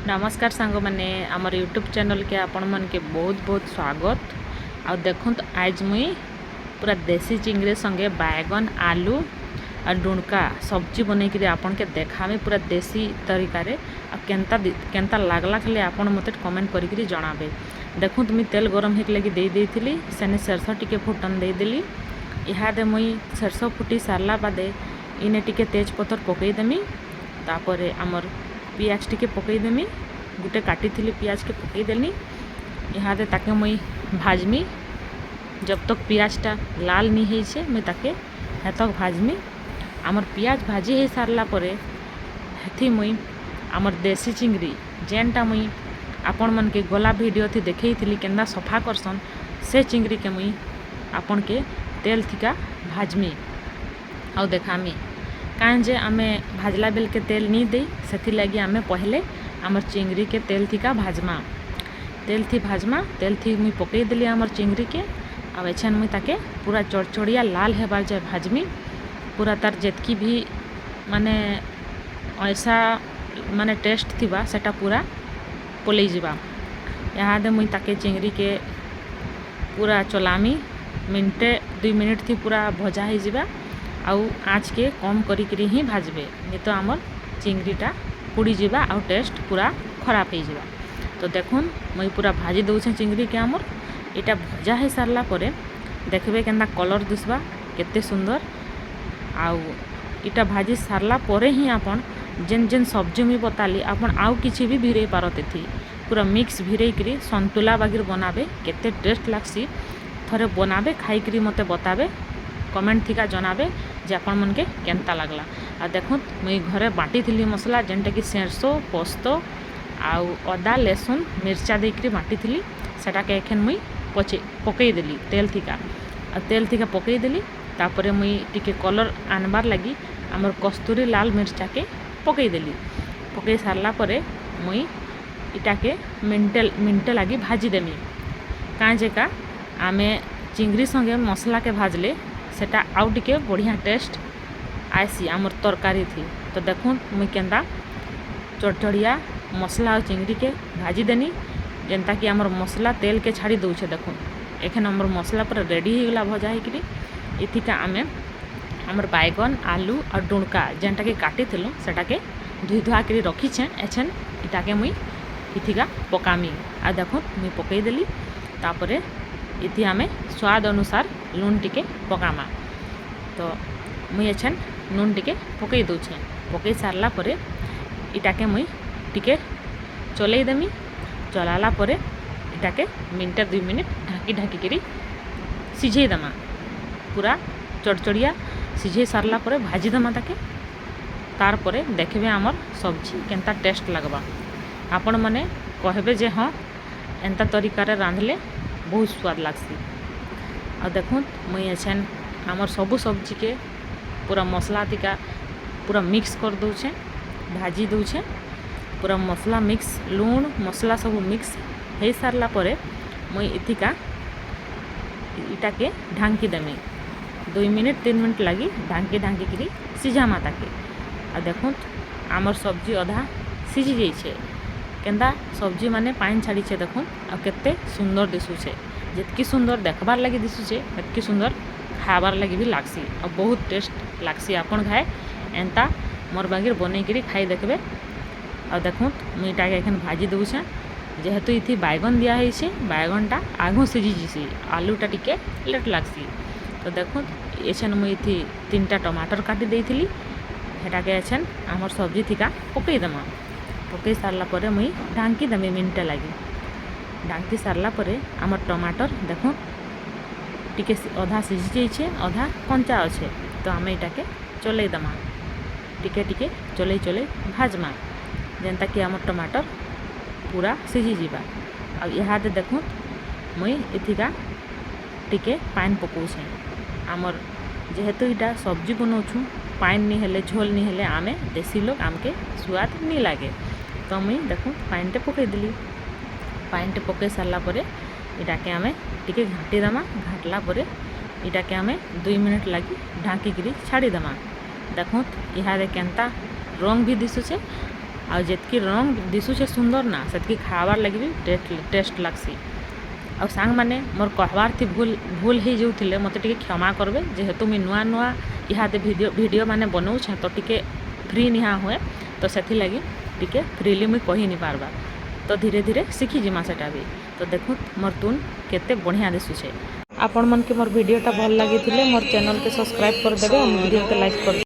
नमस्कार सांग मैंने आमर यूट्यूब चैनल के आपण मन के बहुत बहुत स्वागत। आ देखो आज मुई पूरा देसी चिंगड़ी संगे बैगन आलू और डुणका सब्जी बन कर आपन के देखामे पूरा देसी तरीका रे। आ केनता लागला खाली आपन मते कमेंट करी जणाबे। देखो तुम तेल गरम होक लगी दे देथिली सेने सरसों टिके फुटन दे देली। इहादे मुई सरसों फुटी सारला बादे इने टिके तेज पत्तर पकई देमी। तापरे आमर पियाज टिके पकईदेमी गोटे काटी थी पियाज के पकईदेली। इहादे ताके मुई भाजमी जब तक पियाजटा लाल नहीं है मुई ताके हेतक भाजमी। आमर पियाज भाजी हो सारला परे हेथी मुई आमर देसी चिंगड़ी जेनटा मुई आपण मन के गला वीडियो थी देखई थी केंदा सफा करसन से चिंगड़ी के मुई आपण के तेल थिका भाजमी और देखामी। काँ जे आमे भाजला बेल के तेल नहीं दे से लगी आमे पहले आमर चिंगड़ी के तेल थी का भाजमा। तेल थी भाजमा तेल थी मुई पकई देली आमर चिंगड़ी के। अब एछन मुई ताके पूरा चड़चड़िया लाल हेबार जाए भाजमी। पूरा तार जेतकी भी माने ऐसा माने टेस्ट थिबा सेटा पूरा पलई जीवा। यहाँ मुई ताके चिंगड़ी के पूरा चलामी मिनटे 2 मिनिट थी पूरा भजा ही जीवा। आउ आँच के कम करी ही भाजबे नहीं तो आमर चिंगड़ीटा पुड़ी जीवा आउ टेस्ट पूरा खराब हो जावा। तो देखुन मुई पूरा भाजी दौछे चिंगड़ी के आमर इटा भजा हो सारला परे देखबे केंदा कलर दिसबा केते सुंदर। आउ इटा भाजी सारला परे ही आपन जेन जेन सब्जी मुई बताली आपन आउ किछि भी भिरई पारते थी पूरा मिक्स भिरई करी संतुला बागिर बनाबे केते टेस्ट लागसी। थरे बनाबे खाई करी मते बताबे कमेंट थिका जनाबे जे आपण मन के केनता लागला। आ देखो मुई घरे बाटी थी मसला जेनटा कि सरसों पोस्तो आउ अदा लहसुन मिर्चा देकरी बाटी थी सेटा के एखन मुई पकई देली तेल थिका। आ तेल थिका पकई देली तापरे मुई टिके कलर आनबार लगी आमर कस्तूरी लाल मिर्चा के पकई देली। पकई सारला परे मुई इटा के मिनटे लगी भाजी देमी। काँ जेका आमे चिंगड़ी संगे मसला के भाजले सेटा आउ टिके बढ़िया टेस्ट आसी आमर तरकारी थी। तो देखो मुई केंदा चड़चड़िया मसला और चिंगड़ी के भाजी देनी जेनता कि आमर मसला तेल के छाड़ी दौछे। देखो एखन आमर मसला पूरा रेडी हो गला भजा होकरी। इथिका आमे आमर बैगन आलू और डुणका जेनटा कि काटी थिलु सेटा के धुई धुआ करी रखीछे एछन इटा के मुई इथिका पकामी। आ देखो मुई पकई देली तापरे इति आमे स्वाद अनुसार लून टिके पकामा। तो मुई एछन नून टिके पकई दौछे। पकई सारला परे इटाके मुई टिके चलई देमी। चलाला परे इटाके मिनटे 2 मिनिट ढाकी करी सिझेई देमा। पूरा चड़चड़िया सिझेई सारला परे भाजी देमा ताके। तार परे देखबे आमर सब्जी केनता टेस्ट लगबा। आपण माने कहबे जे हाँ एंता तरीका रे रांधले बहुत स्वाद लागसी। और देखो मुई एछन आमर सबू सब्जी के पूरा मसला तिका पूरा मिक्स कर दौछे भाजी दौछे। पूरा मसला मिक्स लूण मसला सब मिक्स हो सारला परे मुई इथिका इटा के ढांकी देमी 2 मिनिट 3 मिनिट लगी ढांकी करी सिझामा ताके। आ देखो आमर सब्जी अधा सिझी जाइछे केंदा सब्जी माने पानी छाड़ीछे। देखो आ केते सुंदर दिसुछे जितकी सुंदर देखबार लगी दिसुछे हेतकी सुंदर खाबार लगी भी लागसी और बहुत टेस्ट लागसी। आपन खाए एंता मोर बागिर बनै करी खाई देखबे। और देखो मुईटा के एखन भाजी दौछे जेहेतु इथि बैगन दिया है बैगनटा आगो सिझी जीसी आलूटा टिके लेट लागसी। तो देखो एछन मुई इथि 3टा टमाटर काटी देइथिली हेटा के एछन आमर सब्जी थिका पकई देमा। पकई सारला परे मुई ढांकी देमी मिनटे लगी। ढांकी सारला परे आमर टमाटर देखो टिके अधा सिझी जाइछे अधा कंचा अच्छे। तो आमे इटाके चलई देमा टिके टिके चलई भाजमा जेनता कि आमर टमाटर पूरा सिझी जीवा। अब इहादे देखो मुई इथिका टिके पानी पकाउछे। आमर जेहेतु इटा सब्जी बनाउछु पानी नहीं हेले झोल नहीं हेले आमे देसी लोग आमके स्वाद नहीं लागे। तो मुई देखो पानीटे पकई देली। पानीटे पकई सारला परे इटाके आमे टिके घाटी देमा। घाटला परे इटाके आमे 2 मिनिट लगी ढांकी करी छाड़ी देमा। देखो इहादे केनता रंग भी दिसुछे ଆଉ ଯେତ୍କି ରଙ୍ଗ ଦିଶୁଛେ ସୁନ୍ଦର ନା ସେତ୍କି ଖାଇବାର୍ ଲାଗି ବି ଟେଷ୍ଟ ଲାଗ୍ସି। ଆଉ ସାଙ୍ଗମାନେ ମୋର୍ କହବାର୍ଥି ଭୁଲ ହେଇଯାଉଥିଲେ ମୋତେ ଟିକେ କ୍ଷମା କରିବେ, ଯେହେତୁ ମୁଇଁ ନୂଆ ନୂଆ ଇହାଦେ ଭିଡ଼ିଓ ମାନେ ବନଉଛେ ତ ଟିକେ ଫ୍ରି ନିହା ହୁଏ, ତ ସେଥିଲାଗି ଟିକେ ଫ୍ରିଲି ମୁଇଁ କହି ନି ପାର୍ବା। ତ ଧୀରେ ଧୀରେ ଶିଖିଯିମା ସେଟା ବି। ତ ଦେଖୁନ୍ ମୋର୍ ତୁନ୍ କେତେ ବଢ଼ିଆ ଦିଶୁଛେ। ଆପଣମାନଙ୍କୁ ମୋର୍ ଭିଡ଼ିଓଟା ଭଲ୍ ଲାଗିଥିଲେ ମୋର୍ ଚ୍ୟାନେଲ୍କେ ସବସ୍କ୍ରାଇବ୍ କରିଦେବେ ଆଉ ଭିଡ଼ିଓକେ ଲାଇକ୍ କରିଦେବେ।